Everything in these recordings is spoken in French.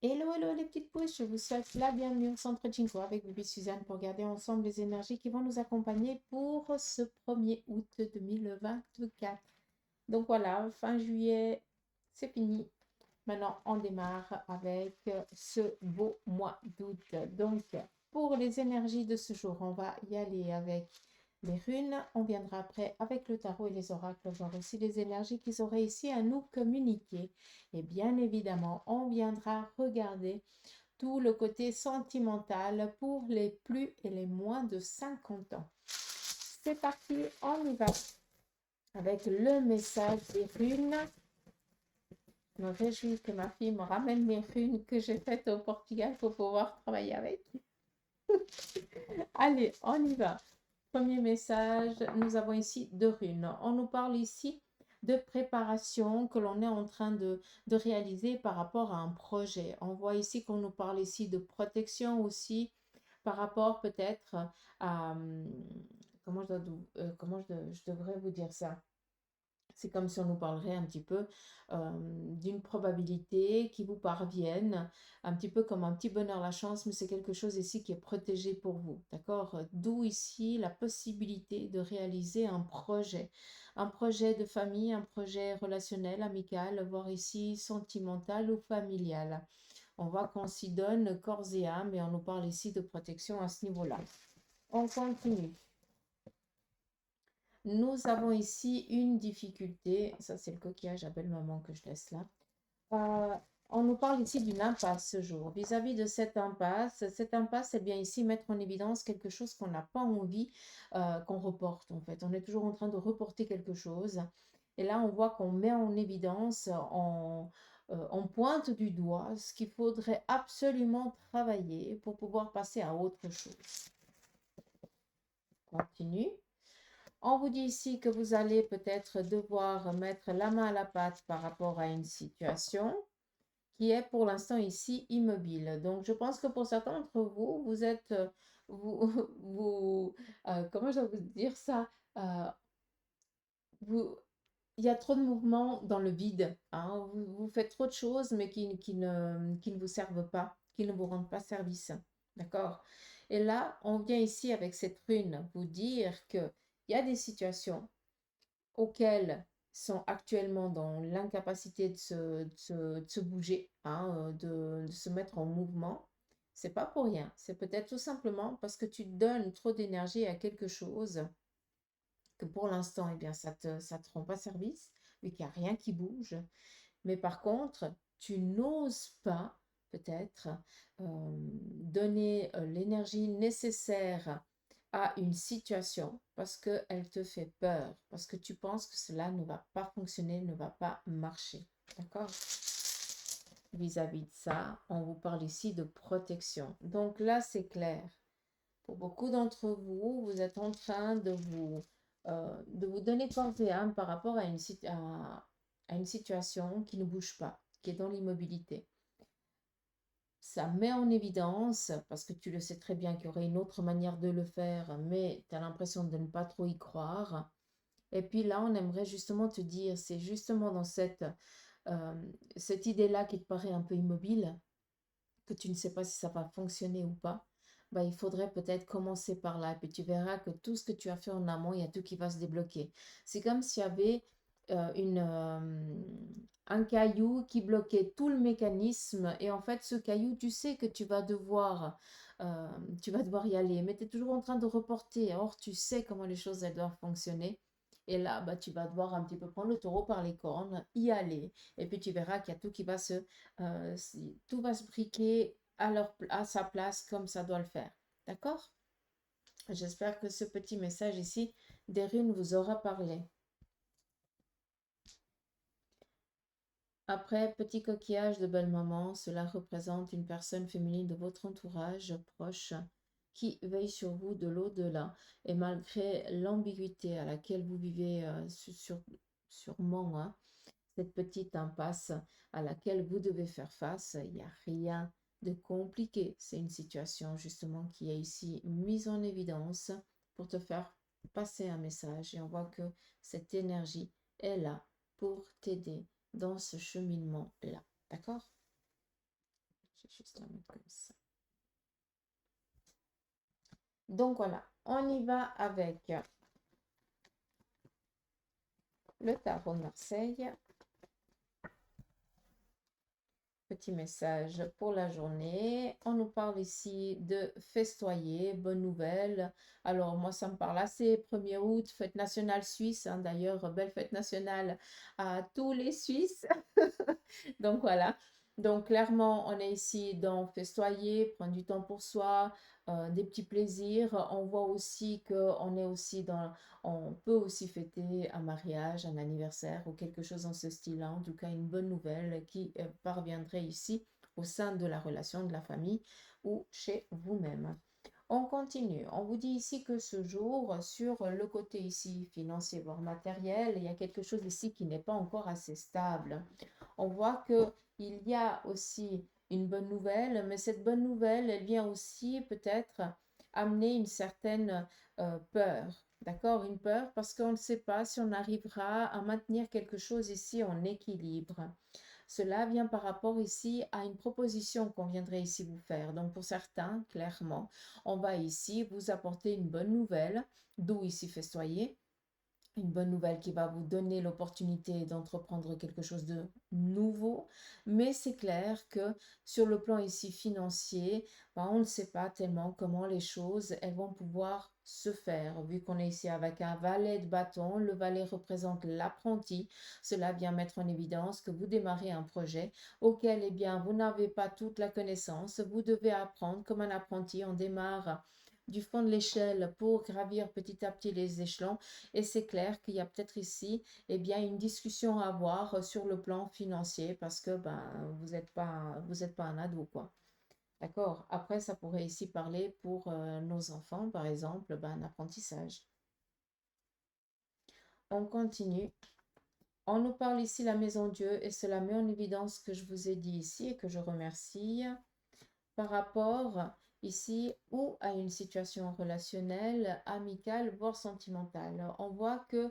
Hello, hello les petites pouces, je vous souhaite la bienvenue au Centre Jinko avec Bibi Suzanne pour regarder ensemble les énergies qui vont nous accompagner pour ce 1er août 2024. Donc voilà, fin juillet, c'est fini. Maintenant, on démarre avec ce beau mois d'août. Donc, pour les énergies de ce jour, on va y aller avec les runes. On viendra après avec le tarot et les oracles, voir aussi les énergies qu'ils auraient ici à nous communiquer. Et bien évidemment, on viendra regarder tout le côté sentimental pour les plus et les moins de 50 ans. C'est parti, on y va avec le message des runes. Je me réjouis que ma fille me ramène mes runes que j'ai faites au Portugal pour pouvoir travailler avec. Allez, on y va. Premier message, nous avons ici deux runes. On nous parle ici de préparation que l'on est en train de réaliser par rapport à un projet. On voit ici qu'on nous parle ici de protection aussi par rapport peut-être à... je devrais vous dire ça? C'est comme si on nous parlerait un petit peu d'une probabilité qui vous parvienne, un petit peu comme un petit bonheur, la chance, mais c'est quelque chose ici qui est protégé pour vous, d'accord? D'où ici la possibilité de réaliser un projet de famille, un projet relationnel, amical, voire ici sentimental ou familial. On voit qu'on s'y donne corps et âme et on nous parle ici de protection à ce niveau-là. On continue. Nous avons ici une difficulté. Ça, c'est le coquillage à belle maman que je laisse là. Euh, on nous parle ici d'une impasse ce jour. Vis-à-vis de cette impasse, c'est bien ici mettre en évidence quelque chose qu'on n'a pas envie qu'on reporte en fait. On est toujours en train de reporter quelque chose. Et là, on voit qu'on met en évidence, on pointe du doigt ce qu'il faudrait absolument travailler pour pouvoir passer à autre chose. Continue. On vous dit ici que vous allez peut-être devoir mettre la main à la pâte par rapport à une situation qui est pour l'instant ici immobile. Donc, je pense que pour certains d'entre vous, vous êtes, vous, comment je dois vous dire ça? Euh, vous, il y a trop de mouvements dans le vide, hein. Vous faites trop de choses, mais qui ne vous servent pas, qui ne vous rendent pas service. D'accord? Et là, on vient ici avec cette rune vous dire qu'il y a des situations auxquelles sont actuellement dans l'incapacité de se bouger, hein, de se mettre en mouvement. C'est pas pour rien. C'est peut-être tout simplement parce que tu donnes trop d'énergie à quelque chose que pour l'instant, eh bien, ça te rend pas service, vu qu'il n'y a rien qui bouge. Mais par contre, tu n'oses pas peut-être donner l'énergie nécessaire à une situation parce qu'elle te fait peur, parce que tu penses que cela ne va pas fonctionner, ne va pas marcher. D'accord? Vis-à-vis de ça, on vous parle ici de protection. Donc là, c'est clair. Pour beaucoup d'entre vous, vous êtes en train de vous donner corps et âme par rapport à à une situation qui ne bouge pas, qui est dans l'immobilité. Ça met en évidence, parce que tu le sais très bien qu'il y aurait une autre manière de le faire, mais tu as l'impression de ne pas trop y croire. Et puis là, on aimerait justement te dire, c'est justement dans cette idée-là qui te paraît un peu immobile, que tu ne sais pas si ça va fonctionner ou pas, bah, il faudrait peut-être commencer par là. Et puis tu verras que tout ce que tu as fait en amont, il y a tout qui va se débloquer. C'est comme s'il y avait un caillou qui bloquait tout le mécanisme. Et en fait, ce caillou, tu sais que tu vas devoir y aller. Mais tu es toujours en train de reporter. Or, tu sais comment les choses elles doivent fonctionner. Et là, bah, tu vas devoir un petit peu prendre le taureau par les cornes, y aller. Et puis tu verras qu'il y a tout qui va tout va se briquer à sa place comme ça doit le faire. D'accord? J'espère que ce petit message ici des runes vous aura parlé. Après, petit coquillage de belle maman, cela représente une personne féminine de votre entourage proche qui veille sur vous de l'au-delà. Et malgré l'ambiguïté à laquelle vous vivez sûrement, hein, cette petite impasse à laquelle vous devez faire face, il n'y a rien de compliqué. C'est une situation justement qui est ici mise en évidence pour te faire passer un message. Et on voit que cette énergie est là pour t'aider dans ce cheminement-là. D'accord? Je vais juste la mettre comme ça. Donc voilà, on y va avec le tarot de Marseille. Petit message pour la journée. On nous parle ici de festoyer, bonne nouvelle. Alors moi, ça me parle assez 1er août, fête nationale suisse. Hein. D'ailleurs, belle fête nationale à tous les Suisses. Donc voilà. Donc clairement, on est ici dans festoyer, prendre du temps pour soi, des petits plaisirs. On voit aussi qu'on est aussi dans, on peut aussi fêter un mariage, un anniversaire ou quelque chose dans ce style-là. En tout cas, une bonne nouvelle qui parviendrait ici au sein de la relation de la famille ou chez vous-même. On continue. On vous dit ici que ce jour, sur le côté ici financier, voire matériel, il y a quelque chose ici qui n'est pas encore assez stable. On voit qu'il y a aussi une bonne nouvelle, mais cette bonne nouvelle, elle vient aussi peut-être amener une certaine peur. D'accord? Une peur parce qu'on ne sait pas si on arrivera à maintenir quelque chose ici en équilibre. Cela vient par rapport ici à une proposition qu'on viendrait ici vous faire. Donc pour certains, clairement, on va ici vous apporter une bonne nouvelle, d'où ici festoyer, une bonne nouvelle qui va vous donner l'opportunité d'entreprendre quelque chose de nouveau. Mais c'est clair que sur le plan ici financier, on ne sait pas tellement comment les choses elles vont pouvoir se faire. Vu qu'on est ici avec un valet de bâton, le valet représente l'apprenti. Cela vient mettre en évidence que vous démarrez un projet auquel eh bien, vous n'avez pas toute la connaissance. Vous devez apprendre comme un apprenti. On démarre du fond de l'échelle pour gravir petit à petit les échelons. Et c'est clair qu'il y a peut-être ici eh bien, une discussion à avoir sur le plan financier parce que vous n'êtes pas un ado, quoi. D'accord? Après, ça pourrait ici parler pour nos enfants, par exemple, un apprentissage. On continue. On nous parle ici la maison Dieu et cela met en évidence ce que je vous ai dit ici et que je remercie par rapport ici ou à une situation relationnelle, amicale, voire sentimentale. On voit que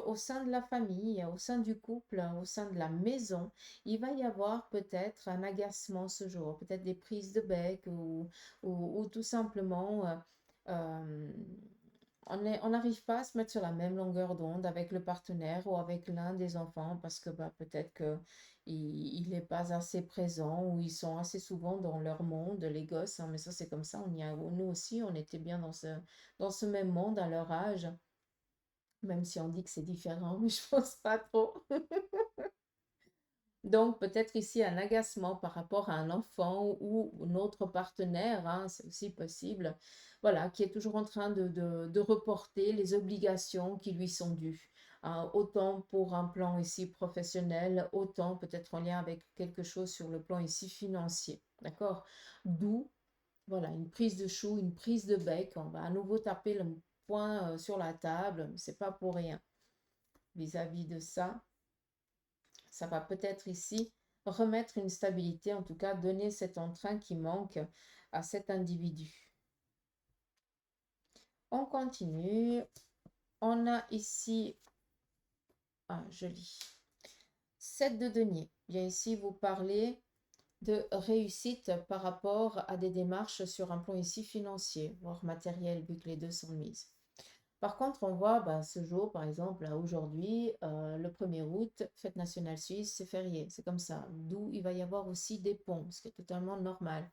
au sein de la famille, au sein du couple, au sein de la maison, il va y avoir peut-être un agacement ce jour, peut-être des prises de bec ou tout simplement euh, on n'arrive pas à se mettre sur la même longueur d'onde avec le partenaire ou avec l'un des enfants parce que peut-être que il n'est pas assez présent ou ils sont assez souvent dans leur monde, les gosses, hein, mais ça c'est comme ça, nous aussi on était bien dans ce même monde à leur âge, même si on dit que c'est différent, mais je pense pas trop. Donc, peut-être ici un agacement par rapport à un enfant ou notre partenaire, hein, c'est aussi possible, voilà, qui est toujours en train de reporter les obligations qui lui sont dues. Hein, autant pour un plan ici professionnel, autant peut-être en lien avec quelque chose sur le plan ici financier. D'accord? D'où, voilà, une prise de chou, une prise de bec. On va à nouveau taper le poing sur la table, mais c'est pas pour rien vis-à-vis de ça. Ça va peut-être ici remettre une stabilité, en tout cas donner cet entrain qui manque à cet individu. On continue. On a ici, je lis, 7 de denier. Bien ici, vous parlez de réussite par rapport à des démarches sur un plan ici financier, voire matériel, vu que les deux sont mises. Par contre, on voit ce jour, par exemple, aujourd'hui, le 1er août, fête nationale suisse, c'est férié, c'est comme ça. D'où il va y avoir aussi des ponts, ce qui est totalement normal.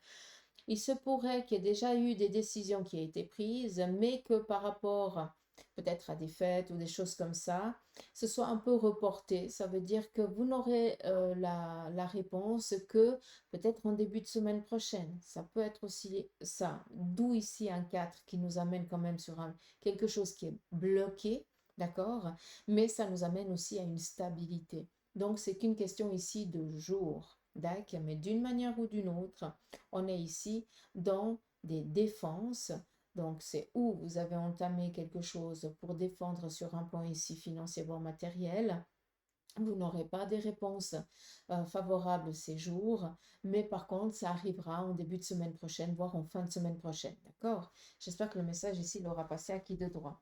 Il se pourrait qu'il y ait déjà eu des décisions qui aient été prises, mais que par rapport peut-être à des fêtes ou des choses comme ça, ce soit un peu reporté. Ça veut dire que vous n'aurez la réponse que peut-être en début de semaine prochaine. Ça peut être aussi ça. D'où ici un 4 qui nous amène quand même sur quelque chose qui est bloqué, d'accord? Mais ça nous amène aussi à une stabilité. Donc, c'est qu'une question ici de jour, d'accord? Mais d'une manière ou d'une autre, on est ici dans des défenses. Donc, c'est où vous avez entamé quelque chose pour défendre sur un plan ici financier, voire matériel. Vous n'aurez pas des réponses favorables ces jours, mais par contre, ça arrivera en début de semaine prochaine, voire en fin de semaine prochaine. D'accord? J'espère que le message ici l'aura passé à qui de droit.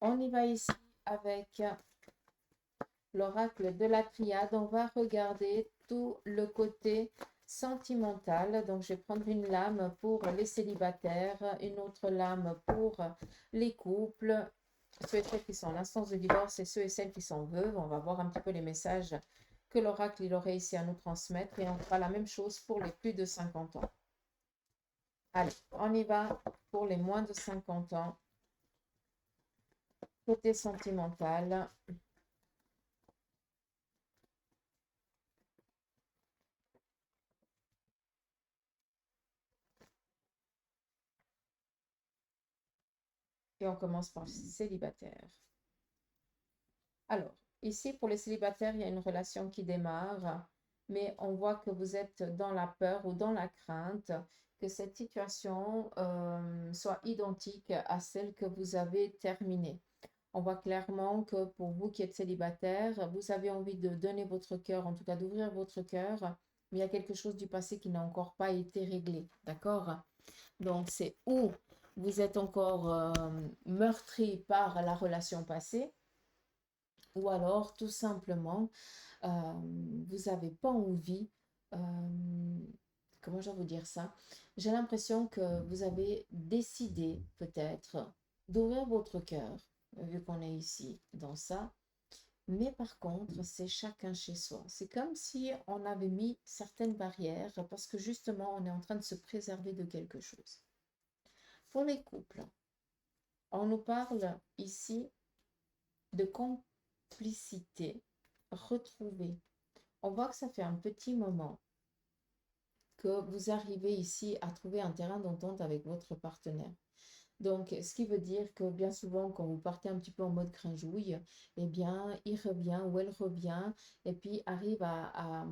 On y va ici avec l'oracle de la triade, on va regarder tout le côté sentimental. Donc, je vais prendre une lame pour les célibataires, une autre lame pour les couples, ceux et celles qui sont en instance de divorce et ceux et celles qui sont veuves. On va voir un petit peu les messages que l'oracle il aurait ici à nous transmettre et on fera la même chose pour les plus de 50 ans. Allez, on y va pour les moins de 50 ans. Côté sentimental. Et on commence par les célibataires. Alors, ici, pour les célibataires, il y a une relation qui démarre, mais on voit que vous êtes dans la peur ou dans la crainte que cette situation soit identique à celle que vous avez terminée. On voit clairement que pour vous qui êtes célibataire, vous avez envie de donner votre cœur, en tout cas d'ouvrir votre cœur, mais il y a quelque chose du passé qui n'a encore pas été réglé, d'accord? Donc, c'est où vous êtes encore meurtri par la relation passée, ou alors tout simplement, euh, vous n'avez pas envie, comment je vais vous dire ça? J'ai l'impression que vous avez décidé peut-être d'ouvrir votre cœur, vu qu'on est ici dans ça. Mais par contre, c'est chacun chez soi. C'est comme si on avait mis certaines barrières parce que justement, on est en train de se préserver de quelque chose. Pour les couples, on nous parle ici de complicité retrouvée. On voit que ça fait un petit moment que vous arrivez ici à trouver un terrain d'entente avec votre partenaire. Donc, ce qui veut dire que bien souvent, quand vous partez un petit peu en mode cringeouille, eh bien, il revient ou elle revient et puis arrive à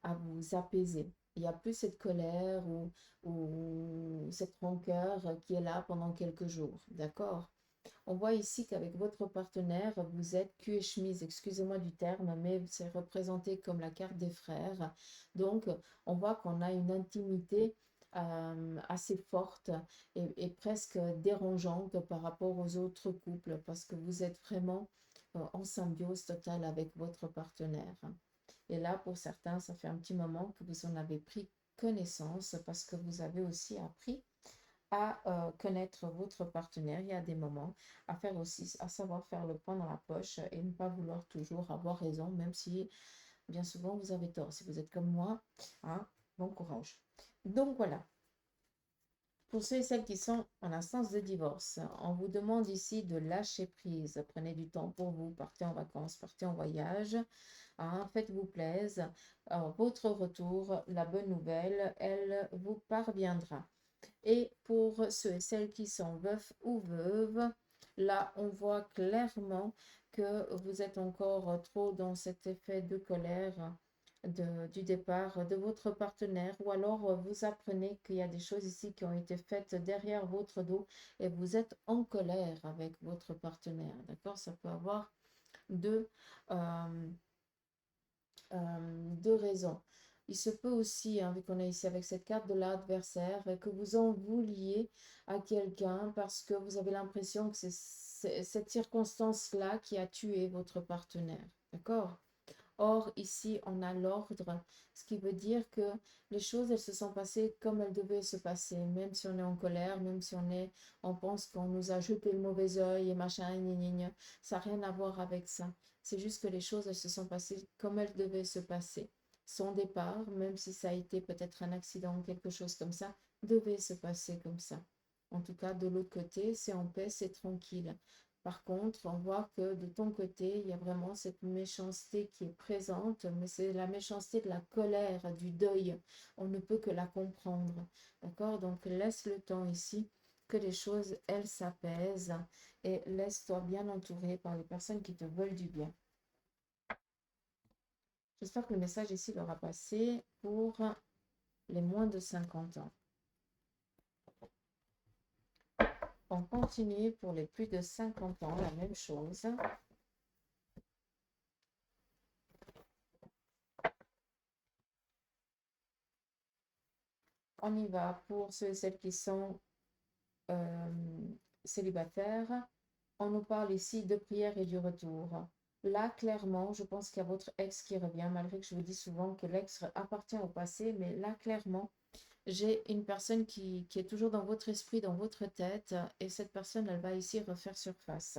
vous apaiser. Il n'y a plus cette colère ou cette rancœur qui est là pendant quelques jours. D'accord? On voit ici qu'avec votre partenaire, vous êtes cul et chemise, excusez-moi du terme, mais c'est représenté comme la carte des frères. Donc, on voit qu'on a une intimité assez forte et presque dérangeante par rapport aux autres couples parce que vous êtes vraiment en symbiose totale avec votre partenaire. Et là, pour certains, ça fait un petit moment que vous en avez pris connaissance parce que vous avez aussi appris à connaître votre partenaire. Il y a des moments à faire aussi, à savoir faire le point dans la poche et ne pas vouloir toujours avoir raison, même si bien souvent vous avez tort. Si vous êtes comme moi, hein, bon courage. Donc voilà. Pour ceux et celles qui sont en instance de divorce, on vous demande ici de lâcher prise. Prenez du temps pour vous, partez en vacances, partez en voyage, hein, faites-vous plaisir. Votre retour, la bonne nouvelle, elle vous parviendra. Et pour ceux et celles qui sont veufs ou veuves, là, on voit clairement que vous êtes encore trop dans cet effet de colère du départ de votre partenaire, ou alors vous apprenez qu'il y a des choses ici qui ont été faites derrière votre dos et vous êtes en colère avec votre partenaire. D'accord? Ça peut avoir deux, euh, deux raisons. Il se peut aussi, hein, vu qu'on est ici avec cette carte de l'adversaire, que vous en vouliez à quelqu'un parce que vous avez l'impression que c'est cette circonstance-là qui a tué votre partenaire. D'accord? Or, ici, on a l'ordre, ce qui veut dire que les choses, elles se sont passées comme elles devaient se passer, même si on est en colère, même si on pense qu'on nous a jeté le mauvais œil et machin, gna, gna, gna. Ça n'a rien à voir avec ça. C'est juste que les choses, elles se sont passées comme elles devaient se passer. Son départ, même si ça a été peut-être un accident ou quelque chose comme ça, devait se passer comme ça. En tout cas, de l'autre côté, c'est en paix, c'est tranquille. Par contre, on voit que de ton côté, il y a vraiment cette méchanceté qui est présente, mais c'est la méchanceté de la colère, du deuil. On ne peut que la comprendre. D'accord? Donc, laisse le temps ici que les choses, elles, s'apaisent et laisse-toi bien entourer par les personnes qui te veulent du bien. J'espère que le message ici leur a passé pour les moins de 50 ans. On continue pour les plus de 50 ans, la même chose. On y va pour ceux et celles qui sont célibataires. On nous parle ici de prière et du retour. Là, clairement, je pense qu'il y a votre ex qui revient, malgré que je vous dis souvent que l'ex appartient au passé, mais là, clairement, j'ai une personne qui est toujours dans votre esprit, dans votre tête, et cette personne, elle va ici refaire surface.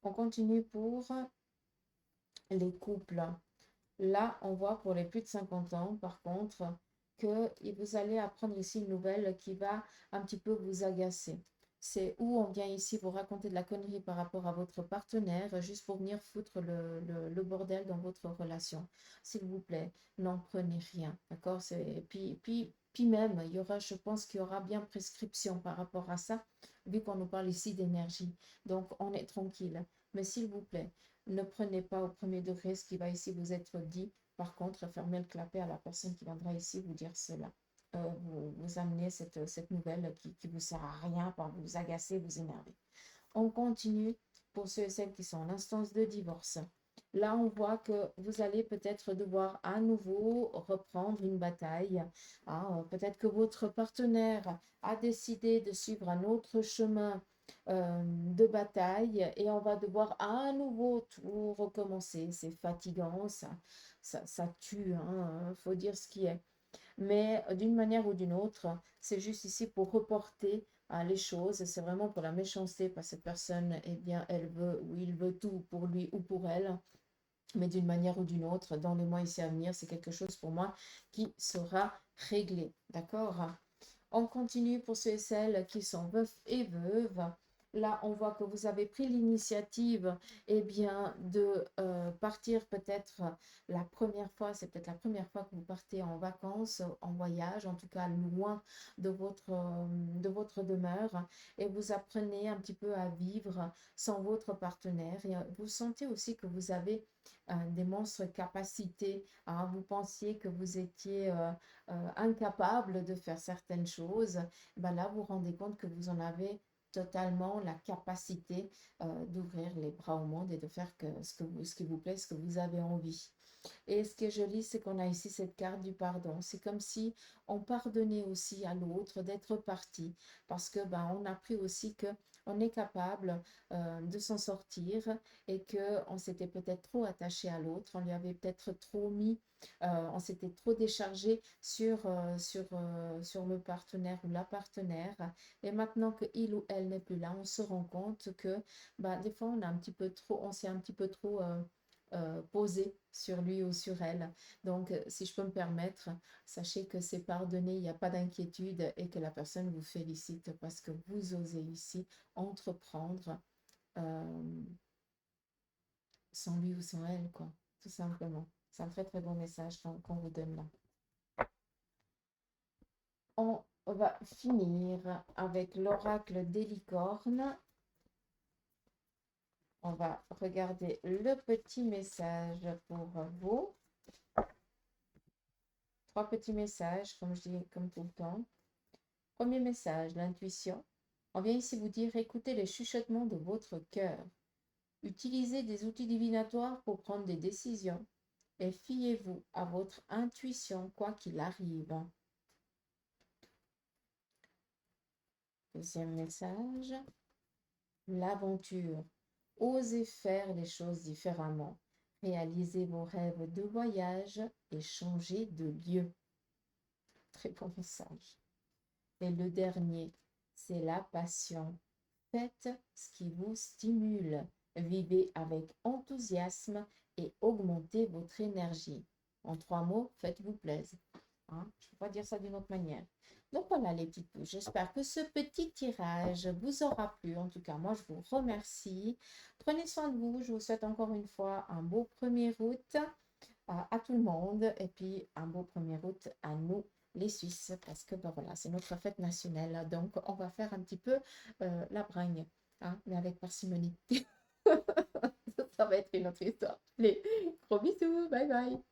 On continue pour les couples. Là, on voit pour les plus de 50 ans, par contre, que vous allez apprendre ici une nouvelle qui va un petit peu vous agacer. C'est où on vient ici vous raconter de la connerie par rapport à votre partenaire, juste pour venir foutre le bordel dans votre relation. S'il vous plaît, n'en prenez rien, d'accord? Puis même, il y aura, je pense qu'il y aura bien prescription par rapport à ça, vu qu'on nous parle ici d'énergie. Donc, on est tranquille. Mais s'il vous plaît, ne prenez pas au premier degré ce qui va ici vous être dit. Par contre, fermez le clapet à la personne qui viendra ici vous dire cela. Vous amener cette nouvelle qui vous sert à rien, par vous agacer, vous énerver. On continue pour ceux et celles qui sont en instance de divorce. Là, on voit que vous allez peut-être devoir à nouveau reprendre une bataille. Hein. Peut-être que votre partenaire a décidé de suivre un autre chemin de bataille et on va devoir à nouveau tout recommencer. C'est fatigant, ça tue, hein, faut dire ce qui est. Mais d'une manière ou d'une autre, c'est juste ici pour reporter les choses. C'est vraiment pour la méchanceté, parce que cette personne, eh bien, elle veut ou il veut tout pour lui ou pour elle. Mais d'une manière ou d'une autre, dans les mois ici à venir, c'est quelque chose pour moi qui sera réglé. D'accord? On continue pour ceux et celles qui sont veufs et veuves. Là, on voit que vous avez pris l'initiative bien, de partir peut-être la première fois, c'est peut-être la première fois que vous partez en vacances, en voyage, en tout cas loin de votre demeure, et vous apprenez un petit peu à vivre sans votre partenaire. Et vous sentez aussi que vous avez des monstres capacités. Hein. Vous pensiez que vous étiez incapable de faire certaines choses, ben là, vous vous rendez compte que vous en avez totalement la capacité d'ouvrir les bras au monde et de faire ce qui vous plaît, ce que vous avez envie. Et ce qui est joli, c'est qu'on a ici cette carte du pardon. C'est comme si on pardonnait aussi à l'autre d'être parti, parce que ben, on a appris aussi que on est capable de s'en sortir et que on s'était peut-être trop attaché à l'autre, on lui avait peut-être trop mis, on s'était trop déchargé sur le partenaire ou la partenaire. Et maintenant que il ou elle n'est plus là, on se rend compte que ben, des fois on s'est un petit peu trop posé sur lui ou sur elle. Donc, si je peux me permettre, sachez que c'est pardonné, il n'y a pas d'inquiétude et que la personne vous félicite parce que vous osez ici entreprendre euh, sans lui ou sans elle, quoi, tout simplement. C'est un très très bon message qu'on vous donne là. On va finir avec l'oracle des licornes. On va regarder le petit message pour vous. 3 petits messages, comme je dis, comme tout le temps. Premier message, l'intuition. On vient ici vous dire, écoutez les chuchotements de votre cœur. Utilisez des outils divinatoires pour prendre des décisions et fiez-vous à votre intuition quoi qu'il arrive. Deuxième message, l'aventure. Osez faire les choses différemment. Réalisez vos rêves de voyage et changez de lieu. Très bon message. Et le dernier, c'est la passion. Faites ce qui vous stimule. Vivez avec enthousiasme et augmentez votre énergie. En 3 mots, faites-vous plaisir. Hein? Je ne peux pas dire ça d'une autre manière. Donc voilà les petites pouces. J'espère que ce petit tirage vous aura plu. En tout cas, moi, je vous remercie. Prenez soin de vous. Je vous souhaite encore une fois un beau 1er août à tout le monde. Et puis, un beau 1er août à nous, les Suisses, parce que ben voilà, c'est notre fête nationale. Donc, on va faire un petit peu la bringue, hein, mais avec parcimonie. Ça va être une autre histoire. Les gros bisous. Bye bye.